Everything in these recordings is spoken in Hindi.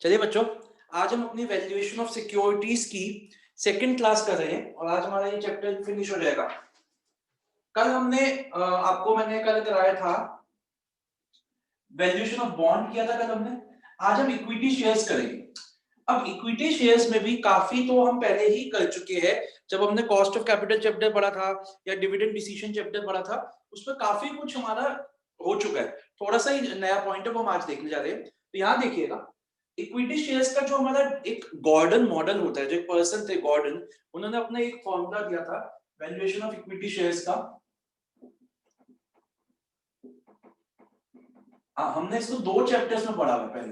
चलिए बच्चों, आज हम अपनी वैल्यूएशन ऑफ सिक्योरिटीज की सेकंड क्लास कर रहे हैं और आज हमारा ये चैप्टर फिनिश हो जाएगा। कल हमने मैंने कल कराया था वैल्यूएशन ऑफ बॉन्ड किया था कल हमने। आज हम इक्विटी शेयर्स करेंगे। अब इक्विटी शेयर्स में भी काफी तो हम पहले ही कर चुके हैं। जब हमने कॉस्ट ऑफ कैपिटल चैप्टर पढ़ा था या डिविडेंड डिसीजन चैप्टर पढ़ा था, उसमें काफी कुछ हमारा हो चुका है। थोड़ा सा ही नया पॉइंट है वो हम आज देखने जा रहे हैं। तो यहाँ देखिएगा, इक्विटी शेयर्स का जो हमारा एक गॉर्डन मॉडल होता है, जो एक पर्सन थे गॉर्डन, उन्होंने अपना एक फॉर्मूला दिया था वैल्यूएशन ऑफ इक्विटी शेयर्स का। हमने इसको दो चैप्टर्स में पढ़ा हुआ है।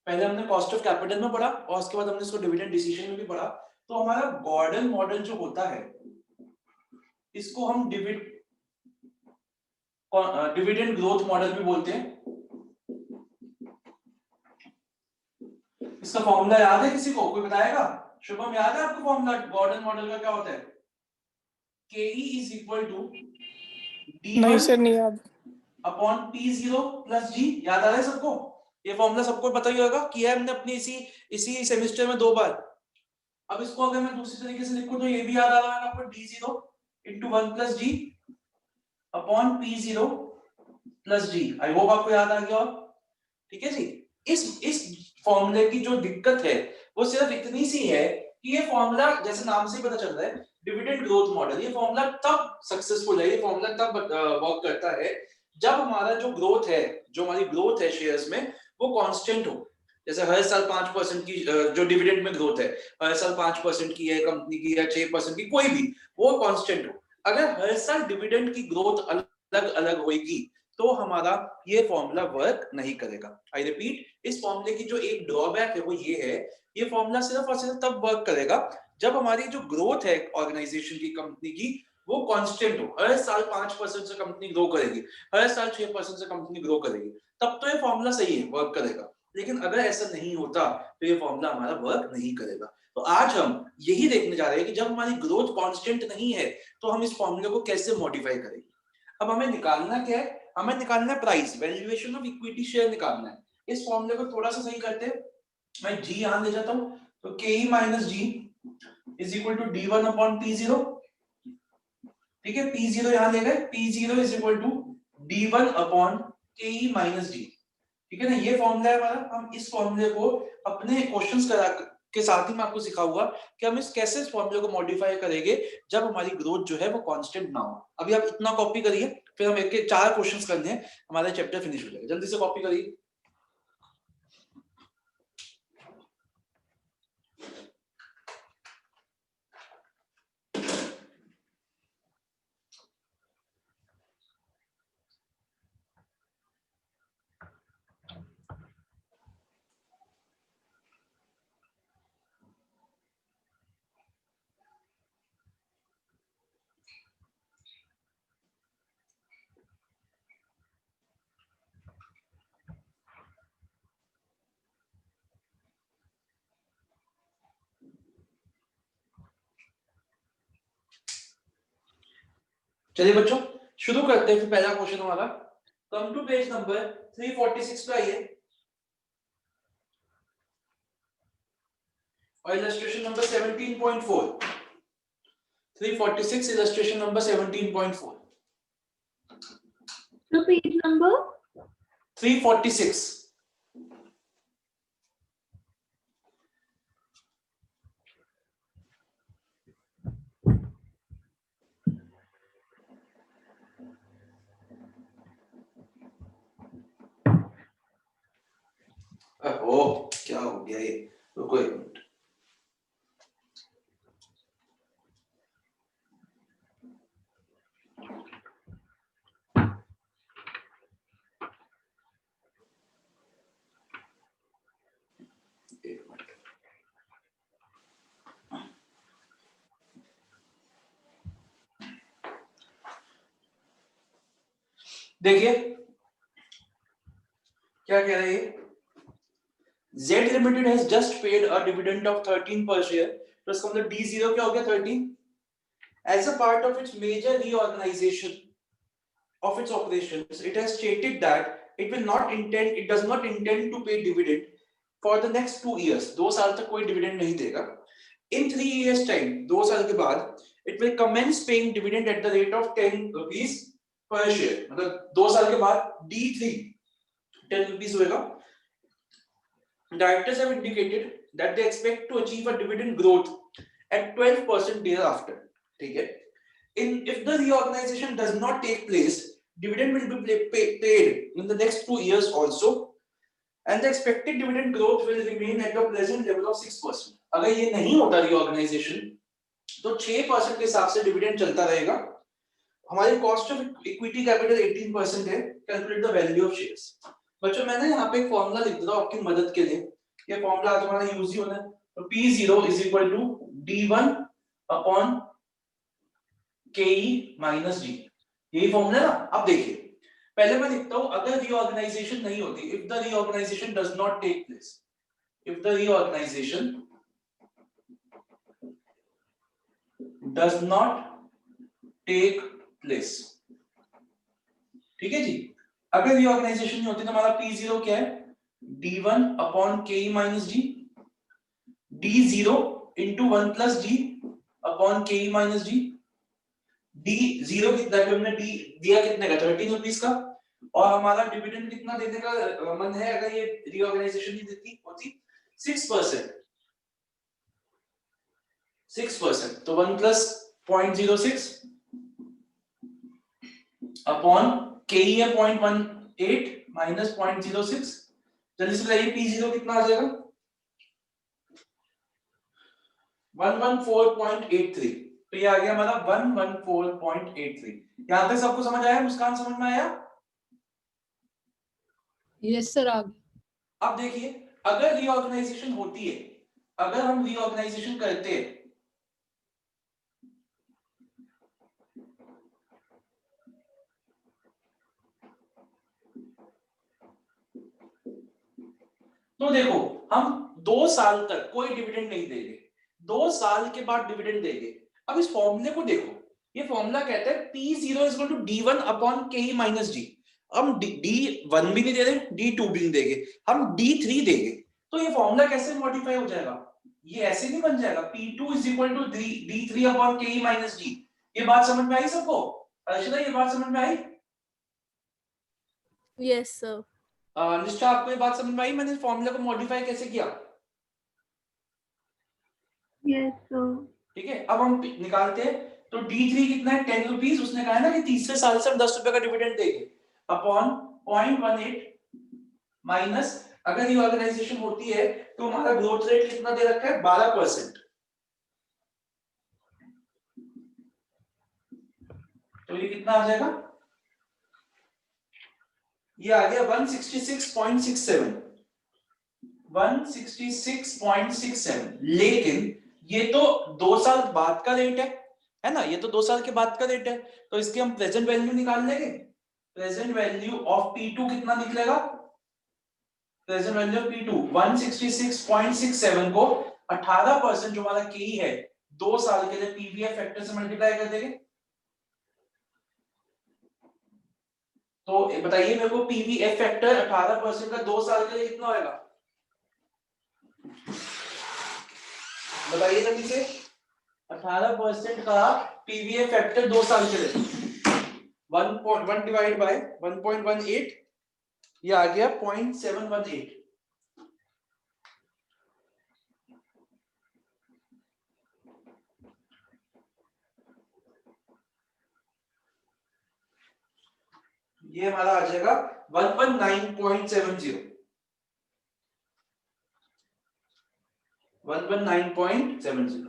पहले हमने कॉस्ट ऑफ कैपिटल में पढ़ा और उसके बाद हमने इसको डिविडेंड डिसीजन में भी पढ़ा। तो हमारा गॉर्डन मॉडल जो होता है, इसको हम डिविडेंड ग्रोथ मॉडल भी बोलते हैं। इसका फॉर्मूला याद है किसी को? कोई बताएगा? शुभम, याद है आपको फॉर्मूला गॉर्डन मॉडल का क्या होता है? KE is equal to D1 नहीं सर, नहीं याद। Upon P0 plus G। याद आ रहा है सबको? ये फॉर्मूला सबको पता ही होगा, किया है हमने अपनी इसी सेमेस्टर में 2 बार। अब इसको अगर मैं दूसरी तरीके से लिखूं तो ये भी याद आ रहा है आपको, D0 into 1 plus G upon P0 plus G। I hope आपको याद आ गया। ठीक है जी। इस फॉर्मूले की जो दिक्कत है वो सिर्फ इतनी सी है कि ये फॉर्मूला, जैसे नाम से ही पता चल रहा है, डिविडेंड ग्रोथ मॉडल, ये फॉर्मूला तब सक्सेसफुल है, ये फॉर्मूला तब वर्क करता है जब हमारा जो ग्रोथ है, जो हमारी ग्रोथ है शेयर्स में, वो कांस्टेंट हो। जैसे हर साल 5% की जो डिविडेंड में ग्रोथ है, हर साल 5% की है कंपनी की या 6% की, कोई भी, वो कांस्टेंट हो। अगर हर साल डिविडेंड की ग्रोथ अलग अलग होगी तो हमारा ये फॉर्मूला वर्क नहीं करेगा। आई रिपीट, इस फॉर्मूले की जो एक ड्रॉबैक है वो ये है, ये फॉर्मूला सिर्फ और सिर्फ तब वर्क करेगा जब हमारी जो ग्रोथ है ऑर्गेनाइजेशन की, कंपनी की, वो कांस्टेंट हो। हर साल 5% से कंपनी ग्रो करेगी, हर साल 6% से कंपनी ग्रो करेगी, तब तो ये फॉर्मूला सही है, वर्क करेगा। लेकिन अगर ऐसा नहीं होता तो ये फॉर्मूला हमारा वर्क नहीं करेगा। तो आज हम यही देखने जा रहे हैं कि जब हमारी ग्रोथ कांस्टेंट नहीं है तो हम इस फॉर्मूले को कैसे मॉडिफाई करेंगे। अब हमें निकालना क्या है? हमें निकालना है price, valuation of equity share निकालना है। इस फॉर्मूले को थोड़ा सा सही करते हैं। मैं G यहां ले जाता हूं, तो KE minus G is equal to D1 upon P0। ठीक है, P0 यहां ले गए, P0 is equal to D1 upon KE minus G। ठीक है ना, ये फॉर्मूला है हमारा। हम इस फॉर्मूले को अपने क्वेश्चंस के साथ ही मैं आपको सिखाऊंगा कि हम कैसे इस फॉर्मूले को मॉडिफाई करेंगे जब हमारी ग्रोथ जो है वो कांस्टेंट ना हो। अभी आप इतना कॉपी करिए, फिर हम एक 4 क्वेश्चंस करने हैं, हमारा चैप्टर फिनिश हो जाएगा। जल्दी से कॉपी करिए। चलिए बच्चों, शुरू करते हैं। फिर पहला क्वेश्चन हमारा, कम टू पेज नंबर 346 पे आइए और इलस्ट्रेशन नंबर 17.4। 346 illustration number 17.4। तो पेज नंबर 346। ओ, क्या हो गया ये? रुको एक मिनट। देखिए क्या कह रहे हैं, Z Limited has just paid a dividend of 13 per share। तो इसका मतलब D0 क्या हो गया? 13। As a part of its major reorganization of its operations, it has stated that it does not intend to pay dividend for the next 2 years, 2 साल तक कोई डिविडेंड नहीं देगा. इन 3 years टाइम, 2 साल के बाद it will commence paying dividend at the rate of 10 rupees per share. मतलब 2 साल के बाद D3 10 rupees होएगा. Directors have indicated that they expect to achieve a dividend growth at 12% thereafter. ठीक है. If the reorganization does not take place, dividend will be paid in the next 2 years also, and the expected dividend growth will remain at the present level of 6%. अगर ये नहीं होता reorganization, तो 6% के हिसाब से डिविडेंड चलता रहेगा. हमारी कॉस्ट ऑफ इक्विटी कैपिटल 18% है. Calculate the value of shares. बच्चों मैंने यहाँ पे एक फॉर्मूला लिख दिया आपकी मदद के लिए. ये फॉर्मूला तुम्हारा यूज ही होना है. तो P0 is equal to D1 upon KE minus D. यही फॉर्मूला है ना. अब देखिए पहले मैं लिखता हूँ अगर रीऑर्गेनाइजेशन नहीं होती, if the reorganization does not take place, if the reorganization does not take place, ठीक है जी. अगर रीऑर्गेनाइजेशन नहीं होती तो हमारा P0 क्या है? D1 upon KE minus D. D0 into 1 plus D upon KE minus D. D0 कितना है? हमने D दिया कितने का? 13 रुपीस का. और हमारा डिविडेंड कितना देने का मन है अगर ये रीऑर्गेनाइजेशन नहीं देती होती? 6%. 6%. तो 1 plus 0.06 अपॉन KE है 0.18 माइनस 0.06. जल्दी से बताइए P0 कितना आ जाएगा? 114.83. तो ये आ गया हमारा 114.83. यहां तक सबको समझ आया? मुस्कान समझ में आया? यस सर आ गया. अब देखिए अगर रीऑर्गेनाइजेशन होती है, अगर हम रीऑर्गेनाइजेशन करते हैं तो देखो हम 2 साल तक कोई डिविडेंड नहीं देंगे, 2 साल के बाद डिविडेंड देंगे. अब इस फॉर्मूले को देखो, ये फॉर्मूला कहता है P0 is equal to D1 upon KE minus D. हम D1 भी नहीं दे रहे, D2 भी नहीं देंगे, हम D3 देंगे. तो ये फॉर्मूला कैसे मॉडिफाई हो जाएगा? ये ऐसे नहीं बन जाएगा. P2 is equal to D3 upon KE minus D. ये बात समझ में आई सबको? अर्शिता ये बात समझ में आई? Yes sir. निष्ठा आपको ये बात समझ में आई मैंने फॉर्मूला को मॉडिफाई कैसे किया? Yes sir. ठीक है. अब हम निकालते हैं. तो D3 कितना है? 10 रुपीस. उसने कहा है ना कि तीसरे साल से हम 10 रुपए का डिविडेंड देंगे अपॉन 0.18 माइनस अगर रीऑर्गेनाइजेशन होती है तो हमारा ग्रोथ रेट कितना दे रखा है? 12%. तो ये कितना आ जाएगा? ये आ गया 166.67. 166.67. लेकिन ये तो 2 साल बाद का रेट है ना. ये तो 2 साल के बाद का रेट है. तो इसकी हम प्रेजेंट वैल्यू निकाल लेंगे. प्रेजेंट वैल्यू ऑफ P2 कितना निकलेगा? प्रेजेंट वैल्यू ऑफ P2 166.67 को 18% जो हमारा KE है 2 साल के लिए PVF फैक्टर से मल्टीप्लाई कर देंगे. तो बताइए मेरे को PVF फैक्टर 18% का 2 साल के लिए कितना होगा? बताइए जल्दी से. 18% का PVF फैक्टर 2 साल के लिए 1 डिवाइड बाय 1.18. ये आ गया 0.718. ये हमारा आ जाएगा 119.70. 119.70.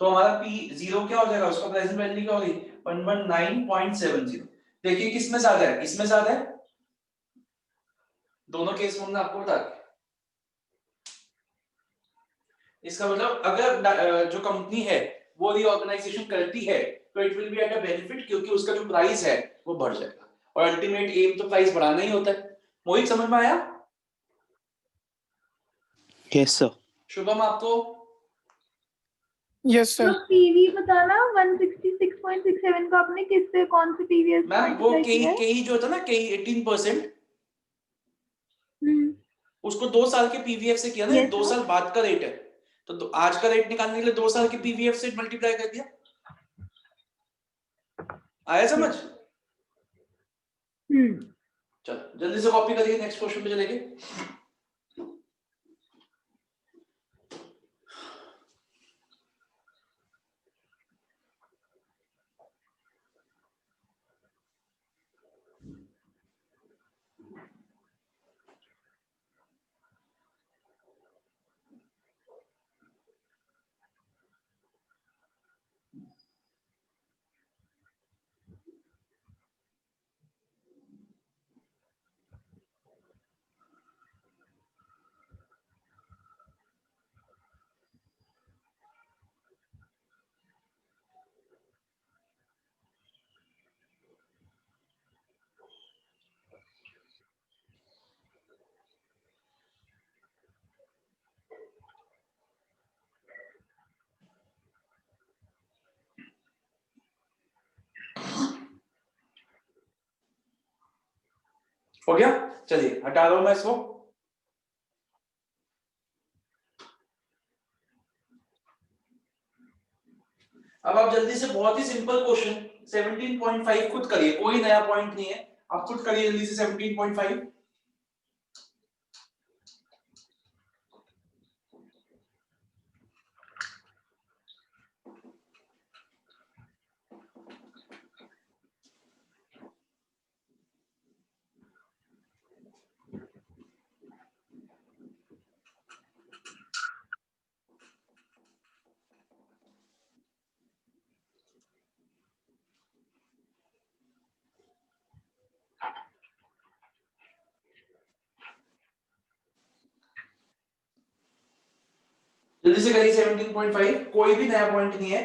तो हमारा P0 क्या हो जाएगा? उसका प्रेजेंट वैल्यू क्या होगी? 119.70. देखिए किसमें ज्यादा है? इसमें ज्यादा है. दोनों केस में हमने आपको बता दिया. इसका मतलब अगर जो कंपनी है वो रीऑर्गेनाइजेशन करती है तो it will be at a benefit, क्योंकि उसका जो प्राइस है वो बढ़ जाएगा. और अल्टीमेट एम तो प्राइस बढ़ाना ही होता है. मोहित समझ में आया? Yes sir. शुभम आपको? Yes sir. तो पीवी बताना 166.67 का आपने किससे कौन से पीवी मैम वो KE जो होता है ना KE 18%, उसको 2 साल के पीवीएफ से किया ना, Yes, 2 sir. साल बाद का रेट है, तो आज का रेट निकालने के लिए 2 साल के पीवीएफ से मल्टीप्लाई कर दिया। आया समझ? चल जल्दी से कॉपी करिए, नेक्स्ट क्वेश्चन पे चलेंगे। हो गया, चलिए हटा दो मैं इसको। अब आप जल्दी से, बहुत ही सिंपल क्वेश्चन 17.5 खुद करिए, कोई नया पॉइंट नहीं है, आप खुद करिए जल्दी से 17.5। जल्दी से करिए 17.5, कोई भी नया पॉइंट नहीं है।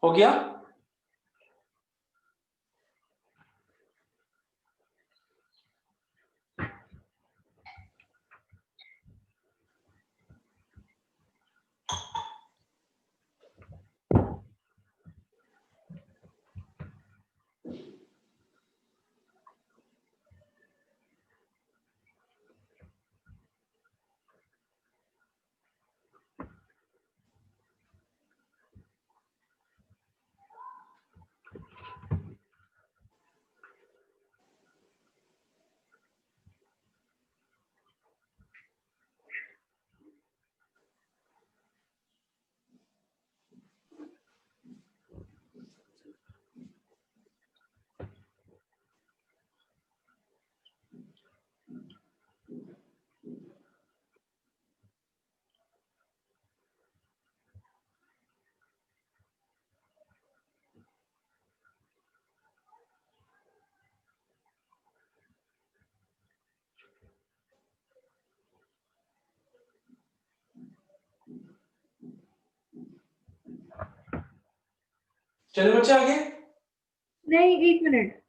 हो गया, चलो बच्चे आगे। नहीं, 1 मिनट।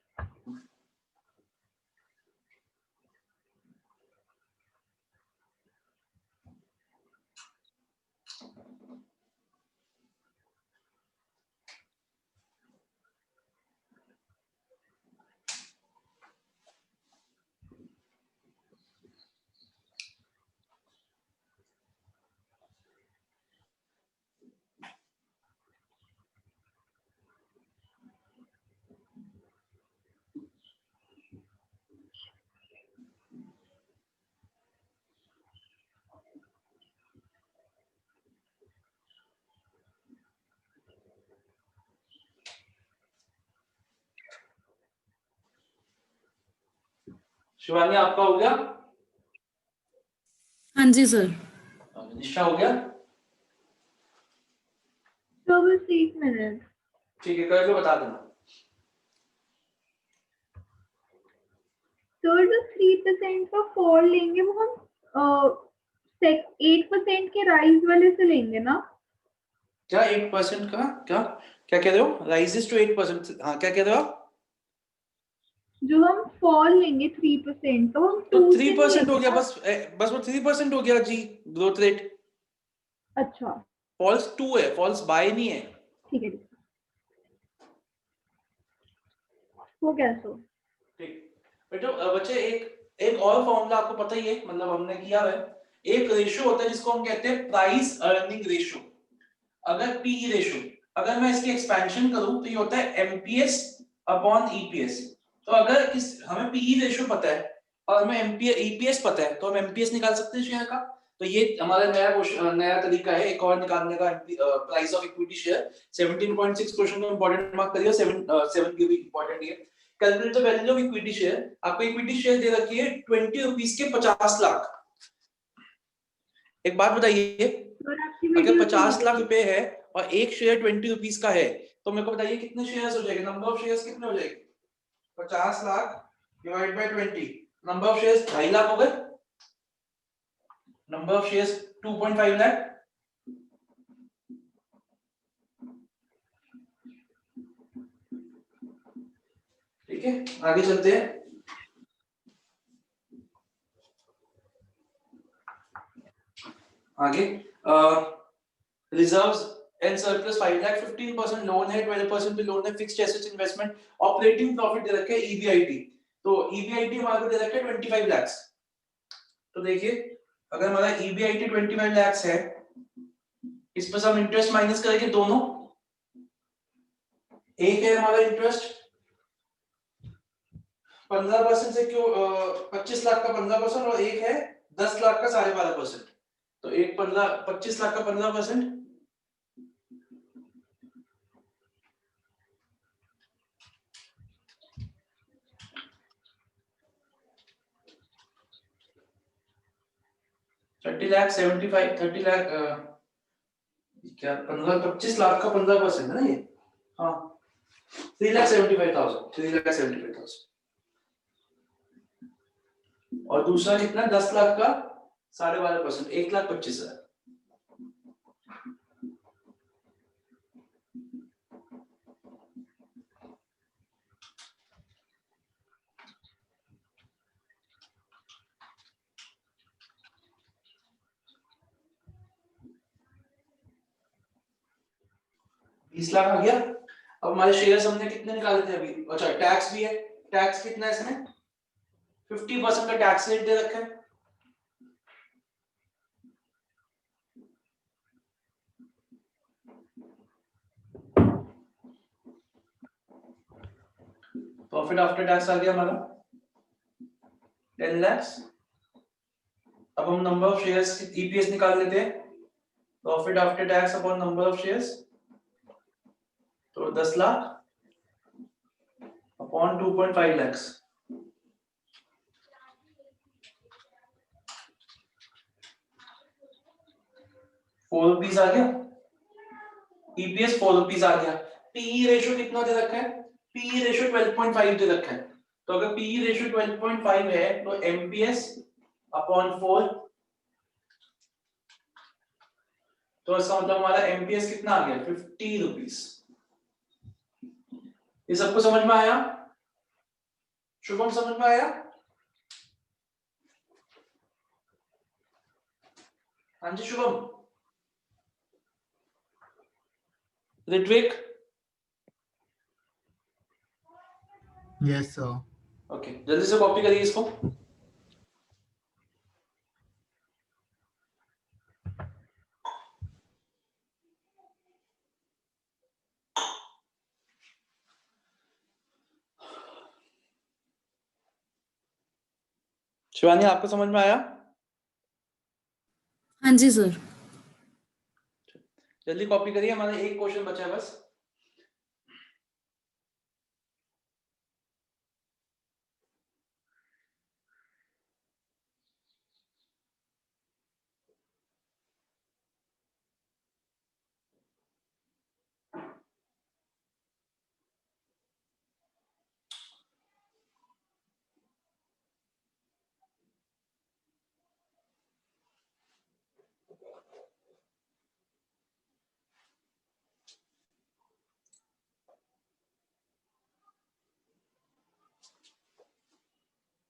शिवानी आपका हो गया? हाँ जी सर। निशा हो गया? तो बस 1 मिनट। ठीक है, कर लो, बता देना। तो जो 3% का फॉल लेंगे वो हम 8% के राइज वाले से लेंगे ना? क्या 8% का? क्या क्या कह रहे हो? Rises to 8%? हाँ, क्या कह रहे हो आप? जो हम फॉल लेंगे 3%, तो हम तो 2 से नहीं 3% हो लेंगे गया, ना? बस वो 3% हो गया जी, ग्रोथ रेट। अच्छा, फॉल्स 2 है, फॉल्स बाय नहीं है। ठीक है। वो कैसे? ठीक बेटो, बच्चे एक एक और फॉर्मूला आपको पता ही है, मतलब हमने किया है। एक रेशियो होता है जिसको हम कहते हैं प्राइस अर्निंग रेशियो। अगर पीई रेशियो, अगर मैं इसकी एक्सपेंशन करूं तो ये होता है एमपीएस अपॉन ईपीएस। तो अगर हमें पीई रेशियो पता है और हमें ईपीएस पता है, तो हम एमपीएस निकाल सकते हैं शेयर का। तो ये हमारा नया तरीका है एक और निकालने का, price of equity share. 17.6 question में इंपॉर्टेंट मार्क करिए, 7 की भी इंपॉर्टेंट है। Calculate the value of equity share. आपको इक्विटी शेयर दे रखी है 20 रुपीस के 50 लाख। एक बात बताइए, और आपकी अगर वीडियो 50 लाख रुपए है और एक शेयर 20 रुपीस का है, तो मेरे को बताइए कितने शेयर्स हो जाएंगे, नंबर ऑफ शेयर्स कितने हो जाएंगे? 50 lakh divide by 20, number of shares 2.5 lakh हो गए। Number of shares 2.5 lakh. ठीक है, आगे चलते हैं। आगे reserves and surplus 5 lakh, 15% loan है, 12% पे लोन है, fixed assets investment, operating profit दे रखे है ईबीआईटी। तो ईबीआईटी हमारे को दे रखा है 25 लाख। तो देखिए, अगर हमारा ईबीआईटी 25 लाख है, इस पर हम इंटरेस्ट माइनस करेंगे दोनों। एक है हमारा इंटरेस्ट 15% से, क्यों 25 लाख का 15%, और एक है 10 लाख का 12.5%। तो एक 25 लाख का 15%, थर्टी लाख क्या 25 लाख का 15% है ना ये? हाँ, 3,75,000, 3,75,000। और दूसरा कितना, 10 लाख का 12.5%, 1,25,000। बीस लाख आ गया। अब हमारे शेयर्स हमने कितने निकाले थे अभी? अच्छा, टैक्स भी है। टैक्स कितना है इसमें? 50% का टैक्स रेट दे रखा है। प्रॉफिट आफ्टर टैक्स आ गया हमारा 10 लाख। अब हम नंबर ऑफ शेयर्स ईपीएस निकाल लेते हैं। Profit after tax upon number of shares, तो 10 लाख अपॉन 2.5 लाख, 4 रुपीज आ गया। ईपीएस 4 रुपीज आ गया। पीई रेशियो कितना दे रखा है? पीई रेशियो 12.5 दे रखा है। तो अगर पीई रेशियो 12.5 है, तो एमपीएस अपॉन 4, तो इसका मतलब हमारा एमपीएस कितना आ गया? 50 रुपीज। ये सबको समझ में आया? शुभम समझ में आया? हाँ जी Shubham. Ritvik? Yes sir. Okay, जल्दी से कॉपी करिए इसको। शिवानी आपको समझ में आया? हाँ जी सर। जल्दी कॉपी करिए, हमारा एक क्वेश्चन बचा है बस।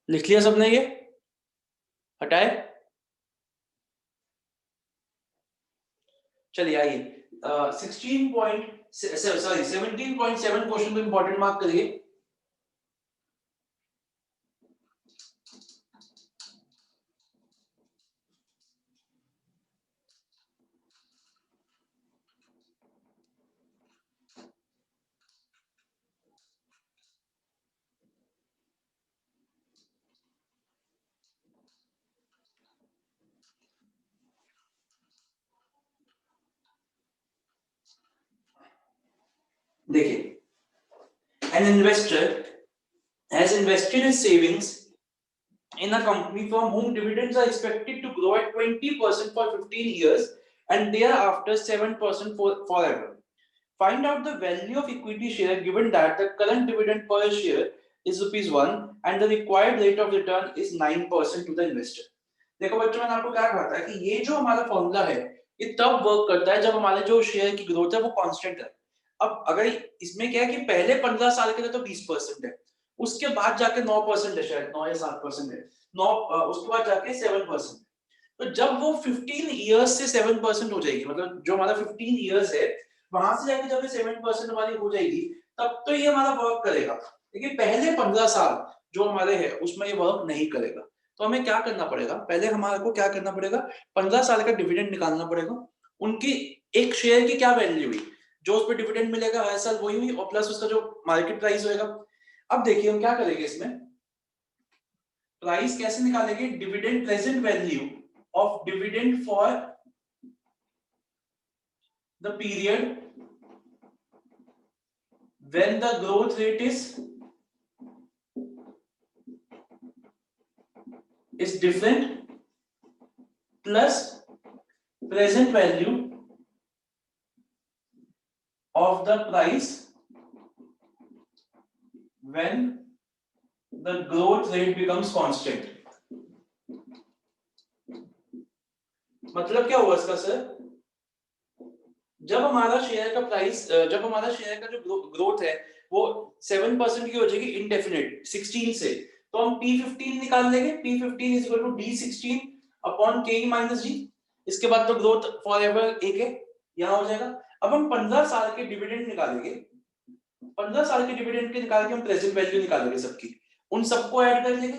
लिख लिया सबने? ये हटाए? चलिए आइए 17.7 क्वेश्चन को इंपॉर्टेंट मार्क करिए। देखिए, an investor has invested his savings in a company from whom dividends are expected to grow at 20% for 15 years and thereafter 7% forever. Find out the value of equity share given that the current dividend per share is ₹1 and the required rate of return is 9% to the investor. देखो बच्चों, मैंने आपको क्या कहा था कि ये जो हमारा फॉर्मूला है ये तब वर्क करता है जब हमारे जो शेयर की ग्रोथ है वो कांस्टेंट है। अब अगर इसमें क्या है कि पहले 15 साल के लिए तो 20% है, उसके बाद जाके 9% है, शायद 9 या 7% है, 9 उसके बाद जाके 7%। तो जब वो 15 इयर्स से 7% हो जाएगी, मतलब जो हमारा 15 इयर्स है वहां से जाके जब ये 7% वाली हो जाएगी तब तो ये हमारा वर्क करेगा, लेकिन पहले 15 साल जो हमारे है उसमें ये वर्क नहीं करेगा। तो हमें क्या करना पड़ेगा, पहले हमारे को क्या करना पड़ेगा, 15 साल का डिविडेंड निकालना पड़ेगा, उनकी एक शेयर की क्या वैल्यू हुई, जो उस पर डिविडेंड मिलेगा हर साल वही हुई और प्लस उसका जो मार्केट प्राइस होएगा। अब देखिए हम क्या करेंगे, इसमें प्राइस कैसे निकालेंगे, dividend present value of dividend for the period when the growth rate is different plus present value of the price when the growth rate becomes constant। मतलब क्या हुआ इसका सर, जब हमारा शेयर का प्राइस, जब हमारा शेयर का जो ग्रोथ है वो 7% की हो जाएगी इंडेफिनिट 16 से, तो हम P15 निकाल लेंगे, P15 is equal to D16 upon KE minus G। इसके बाद तो ग्रोथ फॉरएवर एक है, यहां हो जाएगा। अब हम 15 साल के डिविडेंड निकालेंगे, 15 साल के डिविडेंड के निकाल के हम प्रेजेंट वैल्यू निकालेंगे सबकी, उन सबको ऐड कर लेंगे,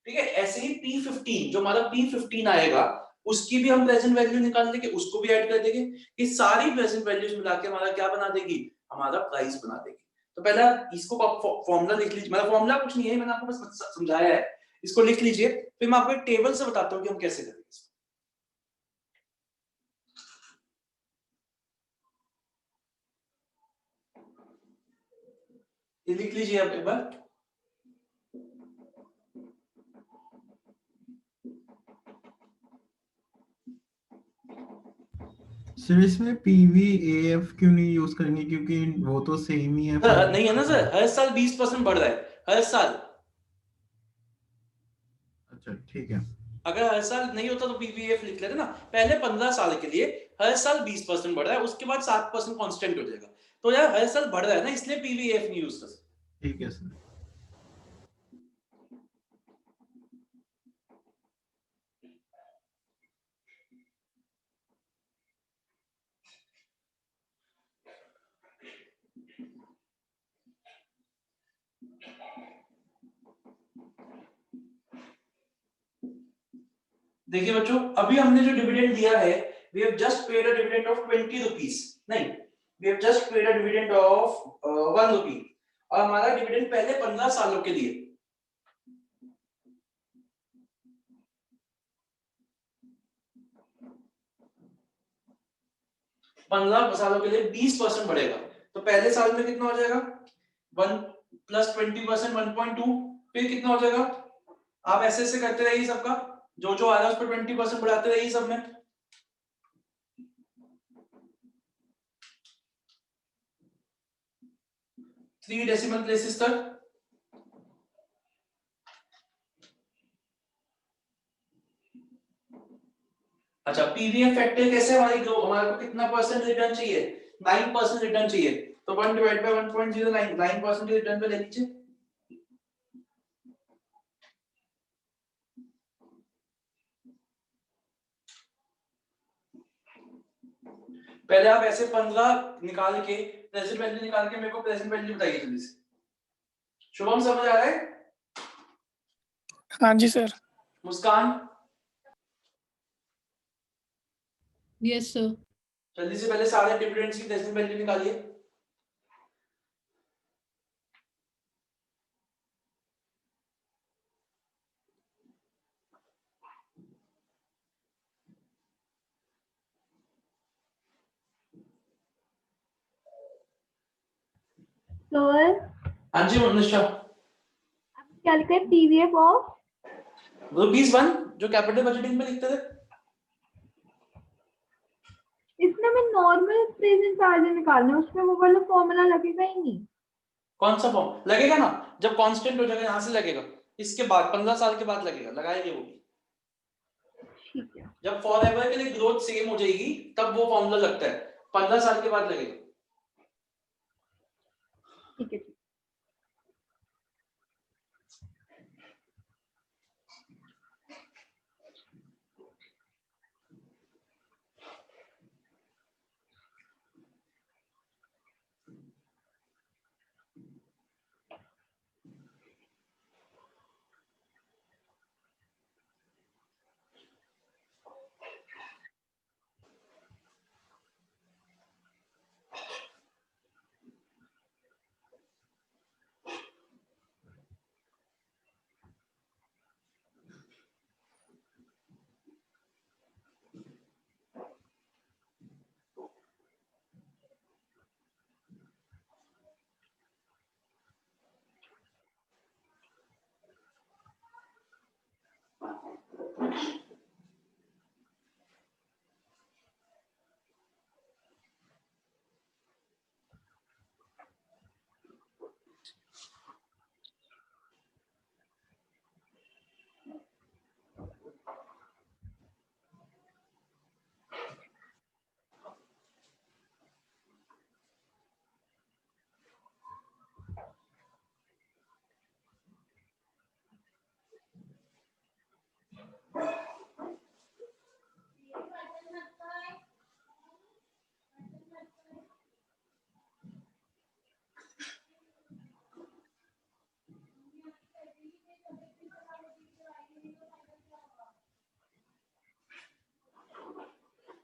ठीक है। ऐसे ही P15 जो हमारा P15 आएगा उसकी भी हम प्रेजेंट वैल्यू निकाल लेंगे, उसको भी ऐड कर देंगे, ये सारी प्रेजेंट वैल्यूज मिला के हमारा क्या बना देगी, हमारा प्राइस बना देगी। तो पहला इसको फॉर्मूला लिख लीजिए, मतलब फॉर्मूला कुछ नहीं है, मैंने आपको बस समझाया है, इसको लिख लीजिए, फिर मैं आपको एक टेबल से बताता हूँ कि हम कैसे करेंगे इसको। ये लिख लीजिए आप एक बार। सर इसमें PVAF क्यों नहीं यूज करेंगे, क्योंकि वो तो सेम ही है। नहीं है ना सर, हर साल 20% बढ़ रहा है, हर साल। अच्छा ठीक है। अगर हर साल नहीं होता तो PVF लिख लेते ना, पहले 15 साल के लिए हर साल 20% बढ़ रहा है, उसके बाद 7% कांस्टेंट हो जाएगा। तो यार हर साल बढ़ रहा है ना, इसलिए PVF नहीं यूज कर सकते। ठीक है सर। देखिए बच्चों, अभी हमने जो डिविडेंड दिया है, we have just paid a dividend of 20 rupees, नहीं, we have just paid a dividend of 1 rupee, और हमारा डिविडेंड पहले 15 सालों के लिए 15 सालों के लिए 20% बढ़ेगा। तो पहले साल में कितना हो जाएगा? 1 प्लस 20% 1.2, फिर कितना हो जाएगा? आप ऐसे ऐसे करते रहिए सबका, जो जो आ रहा है उस पर 20% बढ़ाते रहिए सब में। थ्री डेसिमल प्लेसेस तक। अच्छा, पीवीएम फैक्टर कैसे? हमारे को कितना परसेंट रिटर्न चाहिए? 9% रिटर्न चाहिए, तो 1 डिवाइड बाय 1.09, 9% रिटर्न पे ले लीजिए। पहले आप ऐसे 15 निकाल के प्रेजेंट वैल्यू निकाल के मेरे को प्रेजेंट वैल्यू बताइए जल्दी से। शुभम समझ आ रहा है? हाँ जी सर। मुस्कान यस सर। जल्दी से पहले सारे डिविडेंड्स की प्रेजेंट वैल्यू निकालिए। सर हाँ जी मनुष्य, क्या लिखा है? पीवीएफ ऑफ ₹1 जो कैपिटल बजटिंग में लिखते थे। इसमें मैं नॉर्मल प्रेजेंट चार्ज निकालना है, उसमें वो वाला फॉर्मूला लगेगा ही नहीं। कौन सा फॉर्म लगेगा? ना जब कांस्टेंट हो जाएगा यहां से लगेगा, इसके बाद 15 साल के बाद लगेगा, लगाएंगे वो भी। ठीक है, जब फॉर एवर के लिए ग्रोथ सेम हो जाएगी तब वो फॉर्मूला लगता है, 15 साल के बाद लगेगा। ठीक है।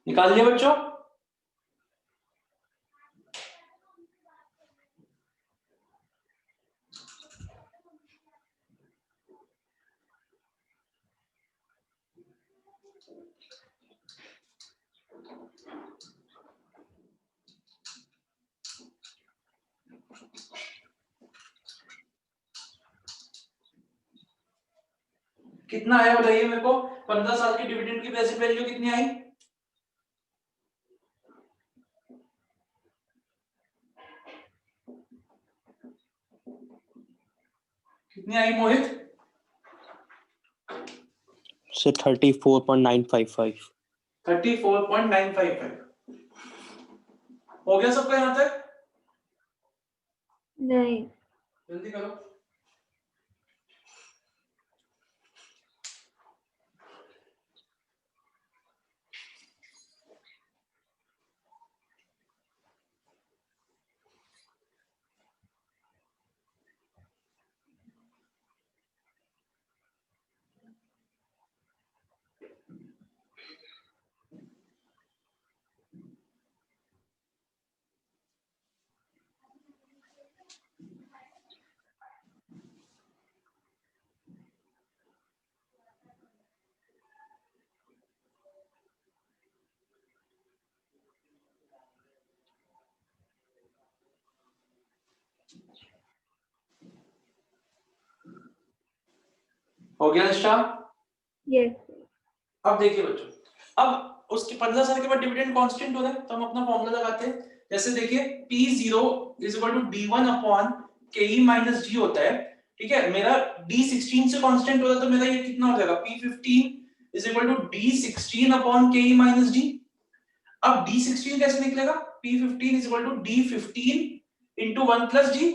निकाल लिया बच्चों? कितना आया बताइए मेरे को? 15 साल की डिविडेंड की प्रेजेंट वैल्यू कितनी आई? कितनी आई मोहित? से 34.955। 34.955। हो गया सबका यहां तक? नहीं, जल्दी करो। हो गया निष्ठा? यस अब देखिए बच्चों, अब उसके 15 साल के बाद डिविडेंड कांस्टेंट हो रहा है, तो हम अपना फॉर्मूला लगाते हैं। जैसे देखिए P0 is equal to D1 upon KE minus G होता है, ठीक है। मेरा D16 से कांस्टेंट हो रहा है, तो मेरा ये कितना हो जाएगा, P15 is equal to D16 upon KE minus G। अब D16 कैसे निकलेगा, P15 is equal to D15 into 1 plus G,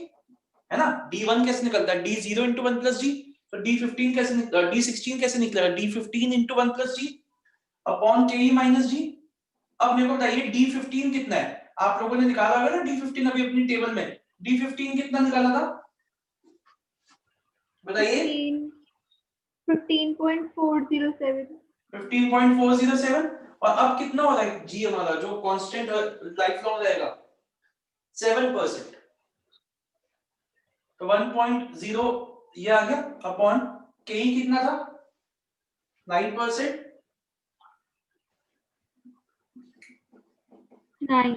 है ना। D1 कैसे निकलता है, D0 इंटू 1 प्लस G, तो D15 कैसे D16 कैसे निकलेगा, D15 into 1 plus G upon KE minus G। अब मेरे को बताइए D15 कितना है, आप लोगों ने निकाला होगा ना D15 अभी अपनी टेबल में, D15 कितना निकाला था बताइए। 15.407 15.407। और अब कितना हो रहा है G हमारा जो कांस्टेंट लाइफ लॉन्ग रहेगा 7%, तो 1.0 ये आ गया अपॉन KE कितना था 9%। 9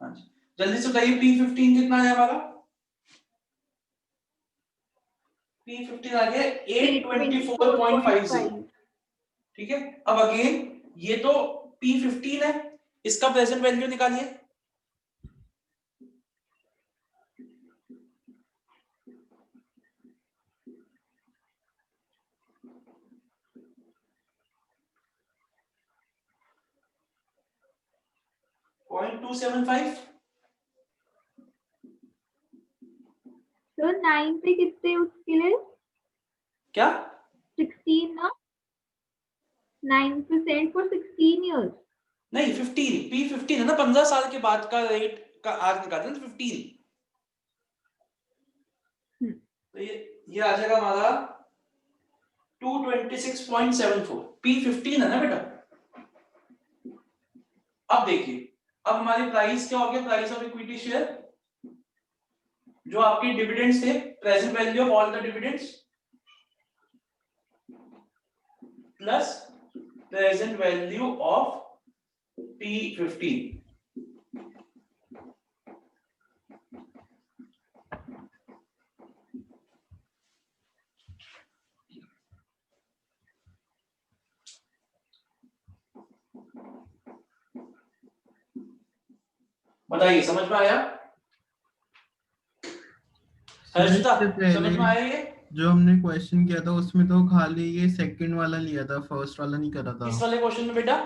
हाँ जी, जल्दी से बताइए P15 कितना है हमारा, P15 आ गया 824.50, ठीक है। अब अगेन ये तो P15 है, इसका प्रेजेंट वैल्यू निकालिए। .275। तो 9 पे कितने उसके लिए क्या 16 ना 9% फॉर 16 years। नहीं 15, P15 है ना, 15 साल के बाद का रेट का आज निकालते हैं 15, तो ये आ जाएगा हमारा 226.74, P15 है ना बेटा। अब देखिए, अब हमारी प्राइस क्या हो गया, प्राइस ऑफ इक्विटी शेयर, जो आपके डिविडेंड्स थे, present value of all the dividends plus present value of P15। बताइए समझ में आया हर्षिता, इससे पहले समझ में आया ये? जो हमने क्वेश्चन किया था उसमें तो खाली ये सेकंड वाला लिया था, फर्स्ट वाला नहीं करा था किस वाले क्वेश्चन में बेटा,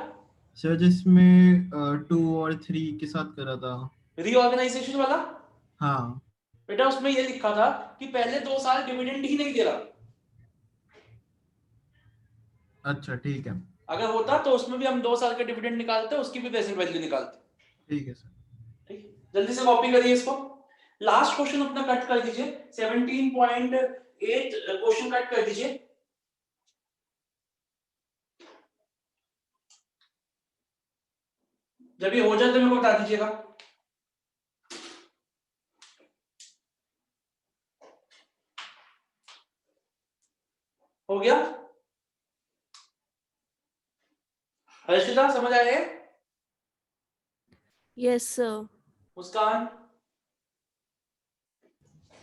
सर, जिसमें 2 और 3 के साथ करा था। रीऑर्गेनाइजेशन वाला? हाँ बेटा उसमें ये लिखा था कि पहले 2 साल डिविडेंड ही नहीं दे रहा, अच्छा ठीक है, अगर होता तो उसमें भी हम 2 साल का डिविडेंड निकालते, उसकी भी प्रेजेंट वैल्यू निकालते। ठीक है सर। ठीक, जल्दी से कॉपी करिए इसको। लास्ट क्वेश्चन अपना कट कर दीजिए, 17.8 क्वेश्चन कट कर दीजिए। जब ये हो जाए तो मेरे को बता दीजिएगा। हो गया हर्षिता, समझ आए? Yes, sir. मुस्कान,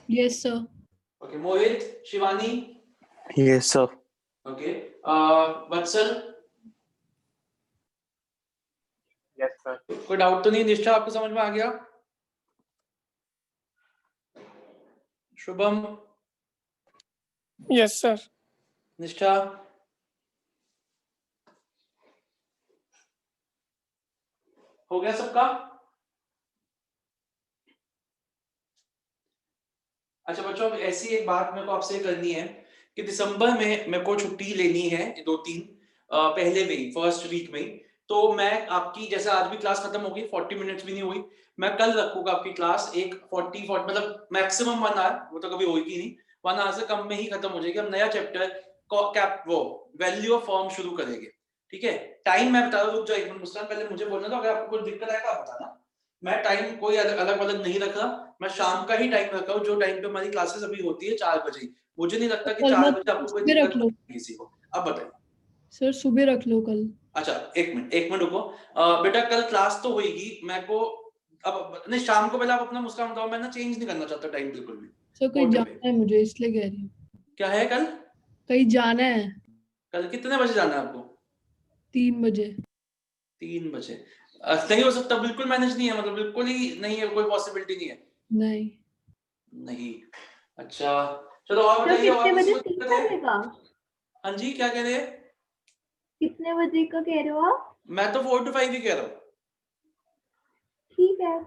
Yes, sir. ओके, मोहित, शिवानी, Yes, sir. ओके, वत्सल, Yes, sir. कोई डाउट तो नहीं, निष्ठा आपको समझ में आ गया? Shubham, Yes, sir. निष्ठा, हो गया सबका? अच्छा बच्चों, अब ऐसी एक बात मेरे को आपसे करनी है कि दिसंबर में मेरे को छुट्टी लेनी है 2-3 पहले में ही, फर्स्ट वीक में ही। तो मैं आपकी, जैसे आज भी क्लास खत्म हो गई, 40 मिनट्स भी नहीं हुई, मैं कल रखूंगा आपकी क्लास एक 40 मतलब मैक्सिमम 1 आवर, वो तो कभी होगी नहीं, 1 आवर से कम में ही खत्म हो जाएगी। हम नया चैप्टर कैप वो वैल्यू ऑफ फॉर्म शुरू करेंगे, ठीक है। टाइम मैं बता रहा हूँ, रुक जाओ एक मिनट मुस्कान, पहले मुझे बोलना था, अगर आपको कोई दिक्कत आएगा आप बताना। मैं टाइम कोई अलग अलग नहीं रख रहा, मैं शाम का ही टाइम रखा हूँ, जो टाइम पे हमारी क्लासेस अभी होती है 4 बजे। मुझे नहीं लगता कि कल 4 मत, बजे आपको कोई सुबह रख दिक्कत लो होगी किसी को। अब बताइए सर, सुबह रख लो कल। अच्छा, एक मिनट रुको। बेटा कल क्लास तो होगी, मेरे को अब नहीं, शाम को पहले आप अपना मुस्कान बताओ, मैं ना चेंज नहीं करना चाहता टाइम बिल्कुल भी। सर कहीं कोटे जाना पे है मुझे, इसलिए कह रही हूँ। क्या है कल? कहीं जाना है। कल कितने बजे जाना है आपको? 3 बजे। 3 बजे नहीं हो सकता, बिल्कुल मैनेज नहीं है, मतलब बिल्कुल ही नहीं है, कोई पॉसिबिलिटी नहीं है। नहीं नहीं, अच्छा चलो और सर बताइए, कितने और किसी बजे को सीख दिक्कत है? करेगा? हाँ जी, क्या कह रहे हैं? कितने बजे का कह रहे हो आप? मैं तो 4 to 5 ही कह रहा हूँ। ठीक है।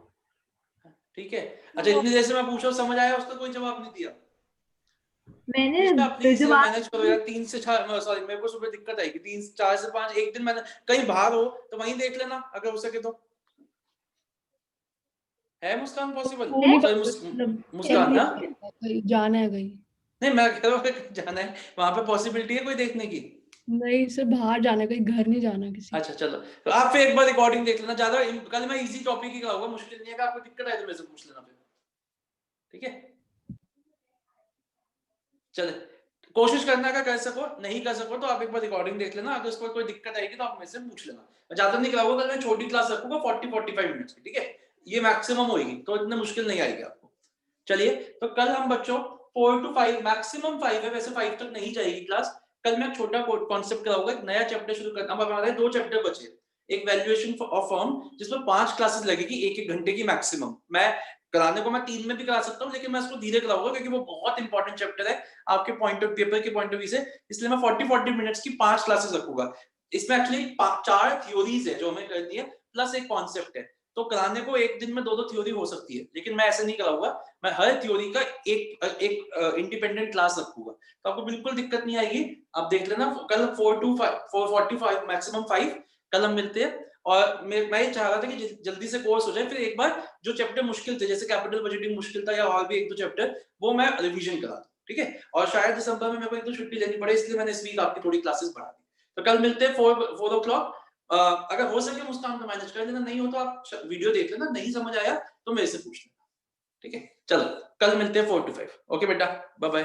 ठीक है, अच्छा इतनी देर से मैं पूछा, समझ आया? उसका कोई जवाब नहीं दिया। निशा मैंने प्लीज जवाब मैनेज करो यार, 3 से 4, सॉरी मेरे को सुबह दिक्कत आएगी, 4 से 5 एक दिन मैंने कहीं बाहर हो तो वहीं देख लेना अगर हो सके तो। है मुस्कान पॉसिबल? वो नहीं सॉरी मतलब मुस्कान ना, कहीं जाना है कहीं। नहीं मैं कह रहा हूँ जाना है वहां पे, पॉसिबिलिटी है कोई देखने की? नहीं सर, बाहर जाना है कहीं, घर नहीं जाना किसी। अच्छा चलो, तो आप फिर एक बार रिकॉर्डिंग देख लेना, ज्यादा कल मैं इजी टॉपिक ही कराऊंगा, मुश्किल नहीं है, अगर आपको दिक्कत आए तो मेरे से पूछ लेना फिर, ठीक है। चले, कोशिश करना का कर सको, नहीं कर सको तो आप एक बार रिकॉर्डिंग देख लेना, अगर उसको कोई दिक्कत आएगी तो आप मेरे से पूछ लेना। मैं ज्यादा नहीं कराऊंगा कल, मैं छोटी क्लास रखूंगा 40-45 मिनट्स की, ठीक है, ये मैक्सिमम होगी, तो इतनी मुश्किल नहीं आएगी आपको। चलिए, तो कल हम बच्चों 4 to 5, मैक्सिमम 5 है, वैसे 5 तक नहीं जाएगी क्लास। कल मैं छोटा कॉन्सेप्ट कराऊंगा, एक नया चैप्टर शुरू करना। अब हमारे 2 चैप्टर बचे, एक वैल्यूएशन ऑफ फर्म जिसमें 5 क्लासेस लगेगी, 1-1 घंटे की मैक्सिमम। मैं कराने को मैं 3 में भी करा सकता हूँ, लेकिन मैं इसको धीरे कराऊंगा क्योंकि वो बहुत इंपॉर्टेंट चैप्टर है आपके पॉइंट ऑफ पेपर के पॉइंट ऑफ व्यू से, इसलिए मैं 40-40 मिनट्स की 5 क्लासेस रखूंगा। इसमें एक्चुअली 4 थ्योरीज है जो हमें करनी है, प्लस एक कॉन्सेप्ट है, तो कराने को एक दिन में 2-2 थ्योरी हो सकती है, लेकिन मैं ऐसे नहीं कराऊंगा, मैं हर थ्योरी का एक इंडिपेंडेंट क्लास रखूंगा, तो आपको बिल्कुल दिक्कत नहीं आएगी। आप देख लेना कल 4 to 5, 4:45 मैक्सिमम 5, कल हम मिलते हैं। और मैं ये चाह रहा था कि जल्दी से कोर्स हो जाए, फिर एक बार जो चैप्टर मुश्किल थे, जैसे कैपिटल बजटिंग मुश्किल था, या और भी 1-2 चैप्टर, वो मैं रिवीजन करा दूं, ठीक है। और शायद दिसंबर में मेरे को एक तो छुट्टी लेनी पड़े, इसलिए मैंने इस वीक आपकी थोड़ी क्लासेस बढ़ा दी। तो कल मिलते हैं 4 o'clock। अगर हो सके मुस्कान तो मैनेज कर लेना, नहीं हो तो आप वीडियो देख लेना, नहीं समझ आया तो मेरे से पूछ लेना, ठीक है। चलो कल मिलते हैं 4 to 5। ओके बेटा, बाय बाय।